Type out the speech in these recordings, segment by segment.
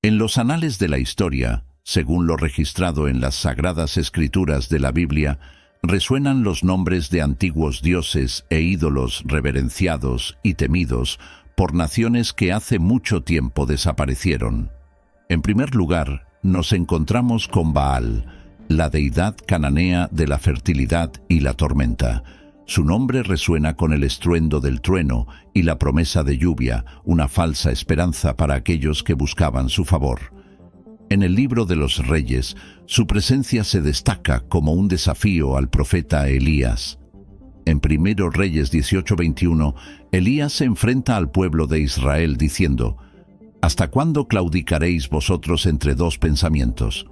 En los anales de la historia, según lo registrado en las Sagradas Escrituras de la Biblia, resuenan los nombres de antiguos dioses e ídolos reverenciados y temidos por naciones que hace mucho tiempo desaparecieron. En primer lugar, nos encontramos con Baal, la deidad cananea de la fertilidad y la tormenta. Su nombre resuena con el estruendo del trueno y la promesa de lluvia, una falsa esperanza para aquellos que buscaban su favor. En el libro de los Reyes, su presencia se destaca como un desafío al profeta Elías. En 1 Reyes 18:21, Elías se enfrenta al pueblo de Israel diciendo: «¿Hasta cuándo claudicaréis vosotros entre dos pensamientos?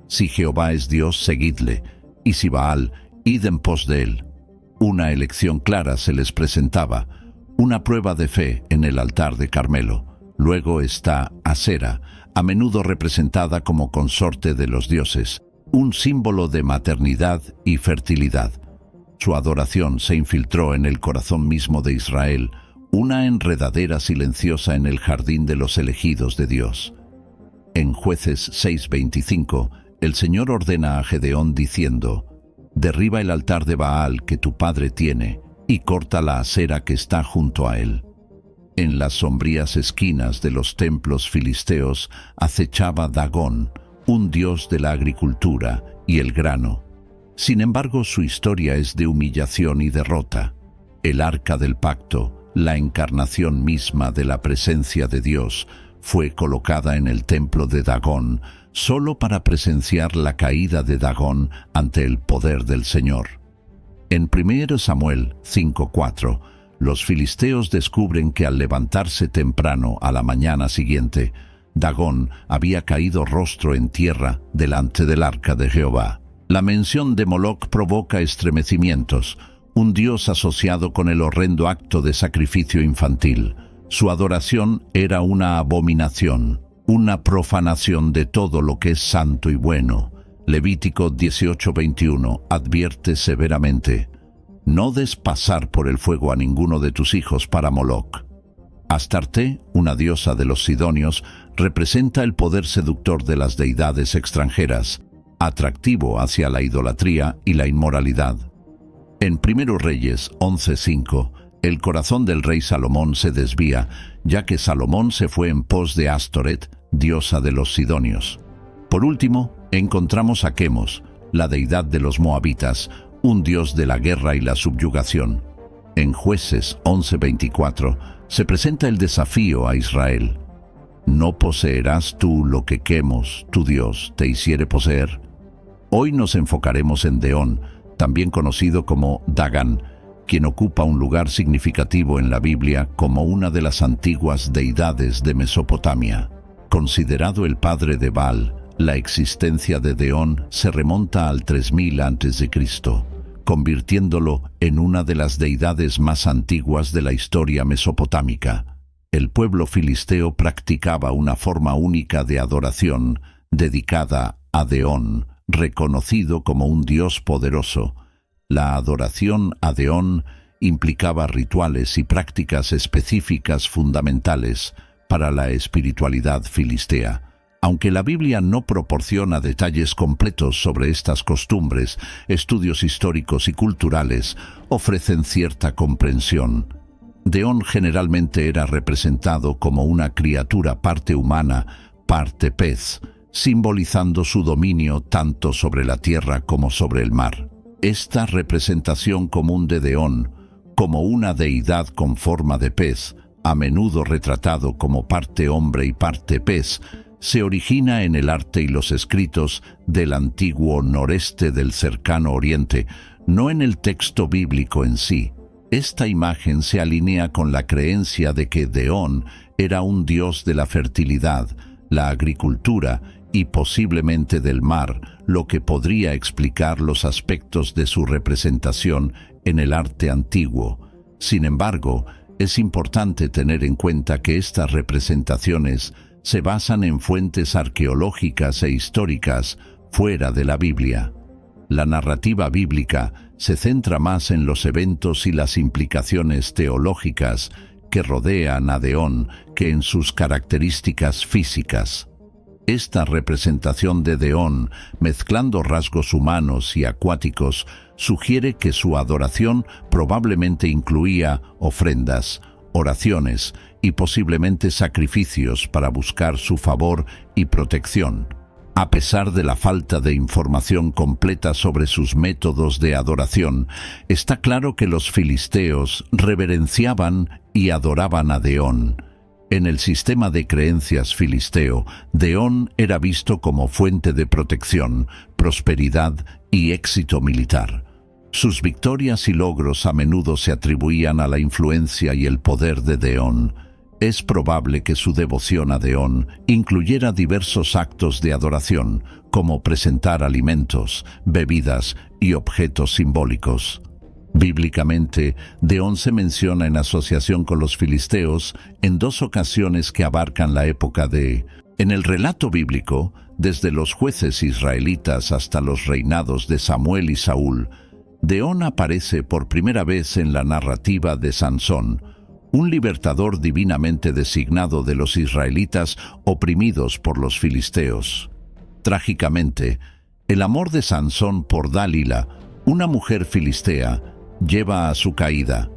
Si Jehová es Dios, seguidle, y si Baal, id en pos de él». Una elección clara se les presentaba, una prueba de fe en el altar de Carmelo. Luego está Asera, a menudo representada como consorte de los dioses, un símbolo de maternidad y fertilidad. Su adoración se infiltró en el corazón mismo de Israel, una enredadera silenciosa en el jardín de los elegidos de Dios. En Jueces 6:25, el Señor ordena a Gedeón diciendo: «Derriba el altar de Baal que tu padre tiene y corta la acera que está junto a él». En las sombrías esquinas de los templos filisteos acechaba Dagón, un dios de la agricultura y el grano. Sin embargo, su historia es de humillación y derrota. El arca del pacto, la encarnación misma de la presencia de Dios, fue colocada en el templo de Dagón, solo para presenciar la caída de Dagón ante el poder del Señor. En 1 Samuel 5:4, los filisteos descubren que al levantarse temprano a la mañana siguiente, Dagón había caído rostro en tierra delante del arca de Jehová. La mención de Moloc provoca estremecimientos, un dios asociado con el horrendo acto de sacrificio infantil. Su adoración era una abominación, una profanación de todo lo que es santo y bueno. Levítico 18:21 advierte severamente: «No des pasar por el fuego a ninguno de tus hijos para Moloc». Astarte, una diosa de los sidonios, representa el poder seductor de las deidades extranjeras, atractivo hacia la idolatría y la inmoralidad. En 1 Reyes 11:5, el corazón del rey Salomón se desvía, ya que Salomón se fue en pos de Astoret, diosa de los sidonios. Por último, encontramos a Quemos, la deidad de los moabitas, un dios de la guerra y la subyugación. En Jueces 11:24 se presenta el desafío a Israel: «¿No poseerás tú lo que Quemos, tu dios, te hiciere poseer?». Hoy nos enfocaremos en Deón, también conocido como Dagán, quien ocupa un lugar significativo en la Biblia como una de las antiguas deidades de Mesopotamia. Considerado el padre de Baal, la existencia de Deón se remonta al 3000 a.C., convirtiéndolo en una de las deidades más antiguas de la historia mesopotámica. El pueblo filisteo practicaba una forma única de adoración dedicada a Deón, reconocido como un dios poderoso. La adoración a Deón implicaba rituales y prácticas específicas fundamentales para la espiritualidad filistea. Aunque la Biblia no proporciona detalles completos sobre estas costumbres, estudios históricos y culturales ofrecen cierta comprensión. Deón generalmente era representado como una criatura parte humana, parte pez, simbolizando su dominio tanto sobre la tierra como sobre el mar. Esta representación común de Deón, como una deidad con forma de pez, a menudo retratado como parte hombre y parte pez, se origina en el arte y los escritos del antiguo noreste del cercano oriente, no en el texto bíblico en sí. Esta imagen se alinea con la creencia de que Deón era un dios de la fertilidad, la agricultura y posiblemente del mar, lo que podría explicar los aspectos de su representación en el arte antiguo. Sin embargo, es importante tener en cuenta que estas representaciones se basan en fuentes arqueológicas e históricas fuera de la Biblia. La narrativa bíblica se centra más en los eventos y las implicaciones teológicas que rodean a Deón que en sus características físicas. Esta representación de Deón, mezclando rasgos humanos y acuáticos, sugiere que su adoración probablemente incluía ofrendas, oraciones y posiblemente sacrificios para buscar su favor y protección. A pesar de la falta de información completa sobre sus métodos de adoración, está claro que los filisteos reverenciaban y adoraban a Deón. En el sistema de creencias filisteo, Deón era visto como fuente de protección, prosperidad y éxito militar. Sus victorias y logros a menudo se atribuían a la influencia y el poder de Deón. Es probable que su devoción a Deón incluyera diversos actos de adoración, como presentar alimentos, bebidas y objetos simbólicos. Bíblicamente, Deón se menciona en asociación con los filisteos en 2 ocasiones que abarcan la época de... En el relato bíblico, desde los jueces israelitas hasta los reinados de Samuel y Saúl, Deón aparece por primera vez en la narrativa de Sansón, un libertador divinamente designado de los israelitas oprimidos por los filisteos. Trágicamente, el amor de Sansón por Dalila, una mujer filistea, lleva a su caída.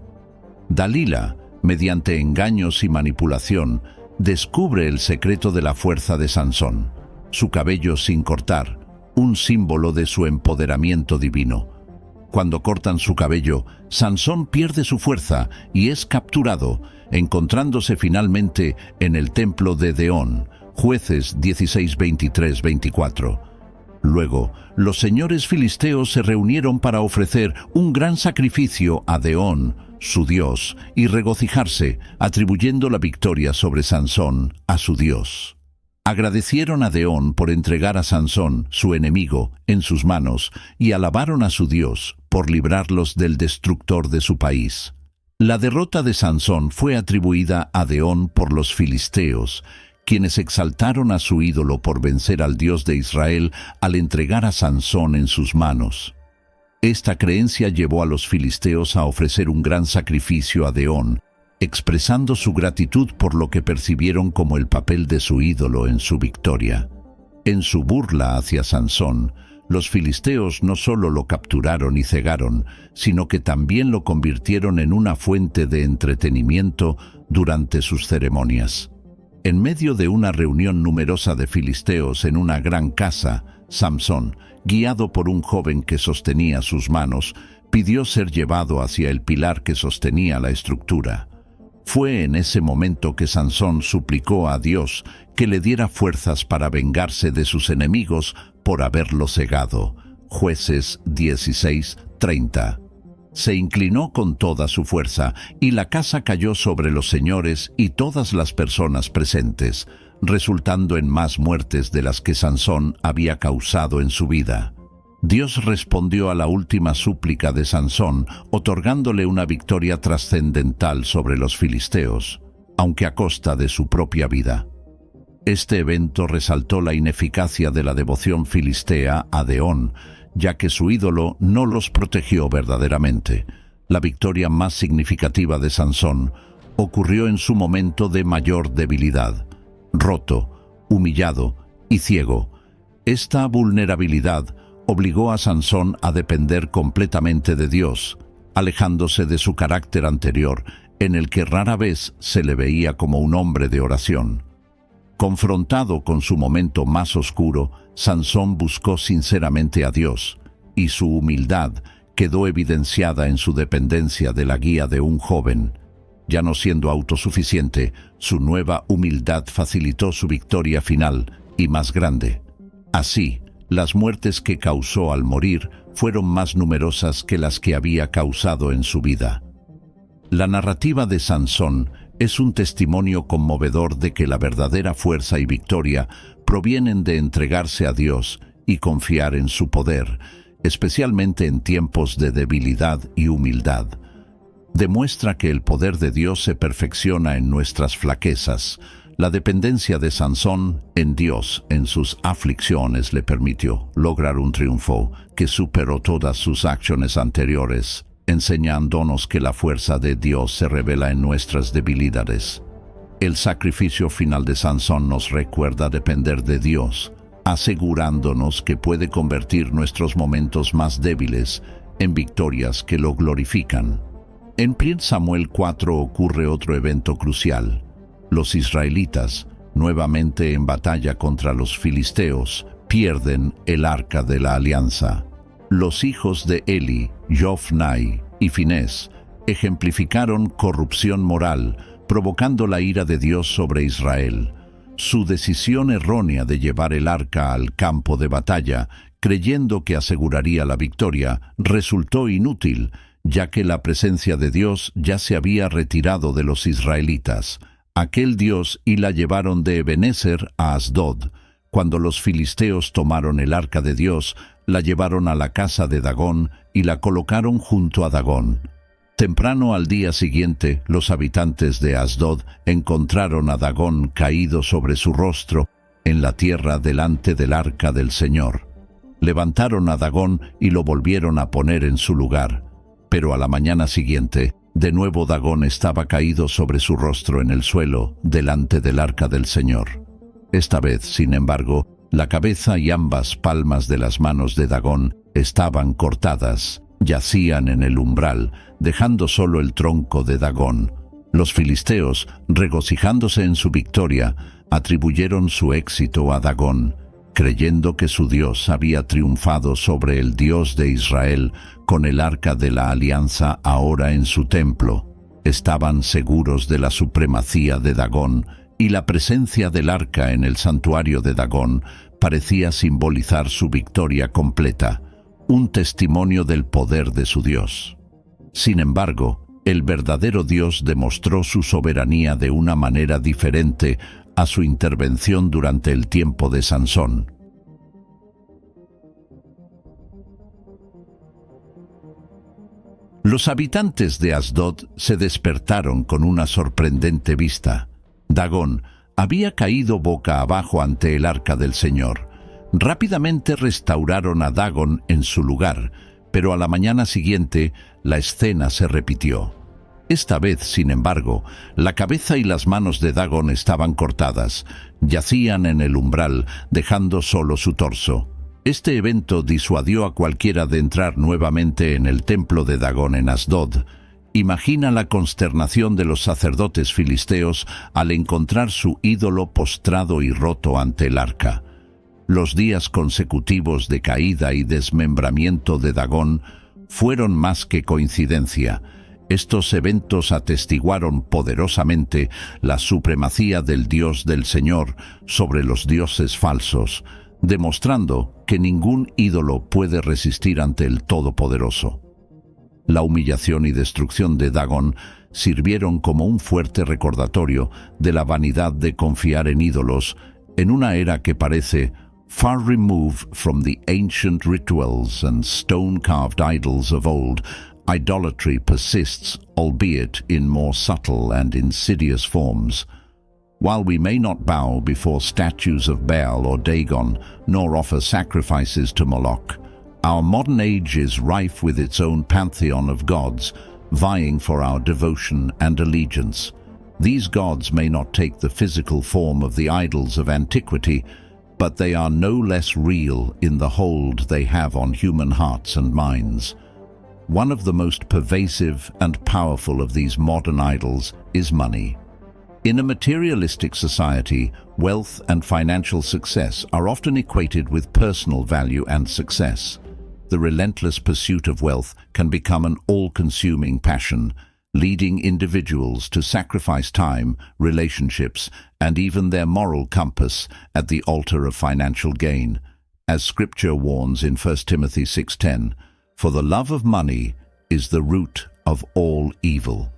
Dalila, mediante engaños y manipulación, descubre el secreto de la fuerza de Sansón, su cabello sin cortar, un símbolo de su empoderamiento divino. Cuando cortan su cabello, Sansón pierde su fuerza y es capturado, encontrándose finalmente en el templo de Deón, Jueces 16, 23, 24. Luego, los señores filisteos se reunieron para ofrecer un gran sacrificio a Deón, su dios, y regocijarse, atribuyendo la victoria sobre Sansón a su dios. Agradecieron a Deón por entregar a Sansón, su enemigo, en sus manos, y alabaron a su dios por librarlos del destructor de su país. La derrota de Sansón fue atribuida a Deón por los filisteos, quienes exaltaron a su ídolo por vencer al Dios de Israel al entregar a Sansón en sus manos. Esta creencia llevó a los filisteos a ofrecer un gran sacrificio a Deón, expresando su gratitud por lo que percibieron como el papel de su ídolo en su victoria. En su burla hacia Sansón, los filisteos no solo lo capturaron y cegaron, sino que también lo convirtieron en una fuente de entretenimiento durante sus ceremonias. En medio de una reunión numerosa de filisteos en una gran casa, Samsón, guiado por un joven que sostenía sus manos, pidió ser llevado hacia el pilar que sostenía la estructura. Fue en ese momento que Sansón suplicó a Dios que le diera fuerzas para vengarse de sus enemigos por haberlo cegado. Jueces 16, 30. Se inclinó con toda su fuerza, y la casa cayó sobre los señores y todas las personas presentes, resultando en más muertes de las que Sansón había causado en su vida. Dios respondió a la última súplica de Sansón, otorgándole una victoria trascendental sobre los filisteos, aunque a costa de su propia vida. Este evento resaltó la ineficacia de la devoción filistea a Deón, ya que su ídolo no los protegió verdaderamente. La victoria más significativa de Sansón ocurrió en su momento de mayor debilidad. Roto, humillado y ciego, esta vulnerabilidad obligó a Sansón a depender completamente de Dios, alejándose de su carácter anterior, en el que rara vez se le veía como un hombre de oración. Confrontado con su momento más oscuro, Sansón buscó sinceramente a Dios, y su humildad quedó evidenciada en su dependencia de la guía de un joven. Ya no siendo autosuficiente, su nueva humildad facilitó su victoria final y más grande. Así, las muertes que causó al morir fueron más numerosas que las que había causado en su vida. La narrativa de Sansón es un testimonio conmovedor de que la verdadera fuerza y victoria provienen de entregarse a Dios y confiar en su poder, especialmente en tiempos de debilidad y humildad. Demuestra que el poder de Dios se perfecciona en nuestras flaquezas. La dependencia de Sansón en Dios en sus aflicciones le permitió lograr un triunfo que superó todas sus acciones anteriores, enseñándonos que la fuerza de Dios se revela en nuestras debilidades. El sacrificio final de Sansón nos recuerda depender de Dios, asegurándonos que puede convertir nuestros momentos más débiles en victorias que lo glorifican. En 1 Samuel 4 ocurre otro evento crucial. Los israelitas, nuevamente en batalla contra los filisteos, pierden el arca de la alianza. Los hijos de Eli, Jofnai y Finés, ejemplificaron corrupción moral, provocando la ira de Dios sobre Israel. Su decisión errónea de llevar el arca al campo de batalla, creyendo que aseguraría la victoria, resultó inútil, ya que la presencia de Dios ya se había retirado de los israelitas. Aquel Dios y la llevaron de Ebenezer a Asdod. Cuando los filisteos tomaron el arca de Dios, la llevaron a la casa de Dagón y la colocaron junto a Dagón. Temprano al día siguiente, los habitantes de Asdod encontraron a Dagón caído sobre su rostro en la tierra delante del arca del Señor. Levantaron a Dagón y lo volvieron a poner en su lugar. Pero a la mañana siguiente, de nuevo Dagón estaba caído sobre su rostro en el suelo delante del arca del Señor. Esta vez, sin embargo, la cabeza y ambas palmas de las manos de Dagón estaban cortadas. Yacían en el umbral, dejando solo el tronco de Dagón. Los filisteos, regocijándose en su victoria, atribuyeron su éxito a Dagón, creyendo que su Dios había triunfado sobre el Dios de Israel con el arca de la alianza ahora en su templo. Estaban seguros de la supremacía de Dagón, y la presencia del arca en el santuario de Dagón parecía simbolizar su victoria completa, un testimonio del poder de su Dios. Sin embargo, el verdadero Dios demostró su soberanía de una manera diferente a su intervención durante el tiempo de Sansón. Los habitantes de Asdod se despertaron con una sorprendente vista. Dagón había caído boca abajo ante el arca del Señor. Rápidamente restauraron a Dagón en su lugar, pero a la mañana siguiente la escena se repitió. Esta vez, sin embargo, la cabeza y las manos de Dagón estaban cortadas, yacían en el umbral, dejando solo su torso. Este evento disuadió a cualquiera de entrar nuevamente en el templo de Dagón en Asdod. Imagina la consternación de los sacerdotes filisteos al encontrar su ídolo postrado y roto ante el arca. Los días consecutivos de caída y desmembramiento de Dagón fueron más que coincidencia. Estos eventos atestiguaron poderosamente la supremacía del Dios del Señor sobre los dioses falsos, demostrando que ningún ídolo puede resistir ante el Todopoderoso. La humillación y destrucción de Dagón sirvieron como un fuerte recordatorio de la vanidad de confiar en ídolos en una era que parece far removed from the ancient rituals and stone-carved idols of old. Idolatry persists, albeit in more subtle and insidious forms. While we may not bow before statues of Baal or Dagon, nor offer sacrifices to Moloch, our modern age is rife with its own pantheon of gods, vying for our devotion and allegiance. These gods may not take the physical form of the idols of antiquity, but they are no less real in the hold they have on human hearts and minds. One of the most pervasive and powerful of these modern idols is money. In a materialistic society, wealth and financial success are often equated with personal value and success. The relentless pursuit of wealth can become an all-consuming passion, leading individuals to sacrifice time, relationships, and even their moral compass at the altar of financial gain. As Scripture warns in 1 Timothy 6:10, "For the love of money is the root of all evil."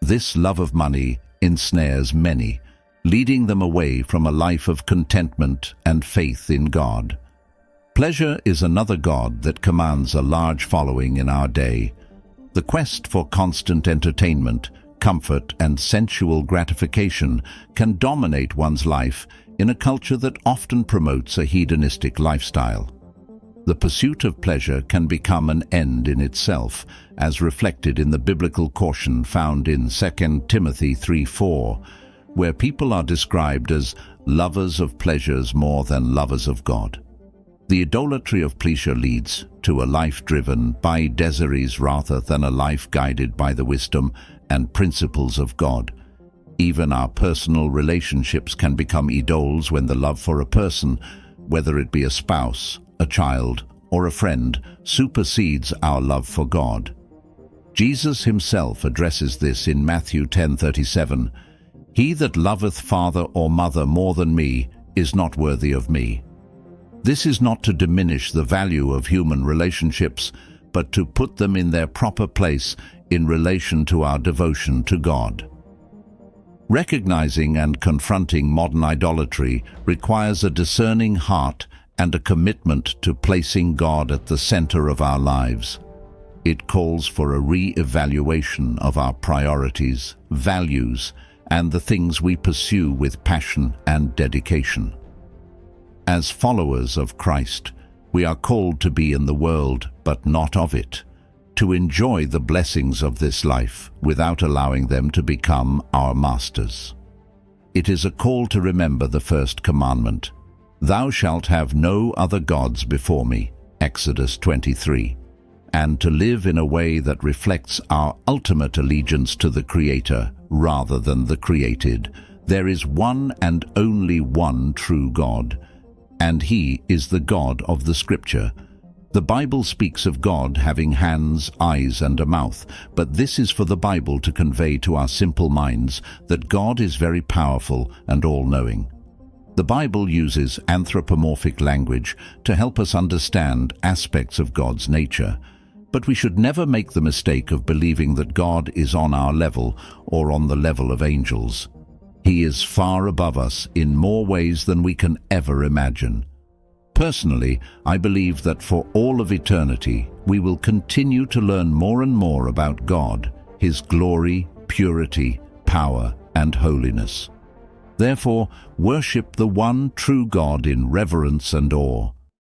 This love of money ensnares many, leading them away from a life of contentment and faith in God. Pleasure is another god that commands a large following in our day. The quest for constant entertainment, comfort, and sensual gratification can dominate one's life in a culture that often promotes a hedonistic lifestyle. The pursuit of pleasure can become an end in itself, as reflected in the biblical caution found in 2 Timothy 3:4. where people are described as lovers of pleasures more than lovers of God. The idolatry of pleasure leads to a life driven by desires rather than a life guided by the wisdom and principles of God. Even our personal relationships can become idols when the love for a person, whether it be a spouse, a child, or a friend, supersedes our love for God. Jesus himself addresses this in Matthew 10:37. "He that loveth father or mother more than me is not worthy of me." This is not to diminish the value of human relationships, but to put them in their proper place in relation to our devotion to God. Recognizing and confronting modern idolatry requires a discerning heart and a commitment to placing God at the center of our lives. It calls for a re-evaluation of our priorities, values, and the things we pursue with passion and dedication. As followers of Christ, we are called to be in the world, but not of it, to enjoy the blessings of this life without allowing them to become our masters. It is a call to remember the first commandment, "Thou shalt have no other gods before me," Exodus 23, and to live in a way that reflects our ultimate allegiance to the Creator rather than the created. There is one and only one true God, and He is the God of the Scripture. The Bible speaks of God having hands, eyes, and a mouth, but this is for the Bible to convey to our simple minds that God is very powerful and all-knowing. The Bible uses anthropomorphic language to help us understand aspects of God's nature, but we should never make the mistake of believing that God is on our level or on the level of angels. He is far above us in more ways than we can ever imagine. Personally, I believe that for all of eternity, we will continue to learn more and more about God, His glory, purity, power, and holiness. Therefore, worship the one true God in reverence and awe.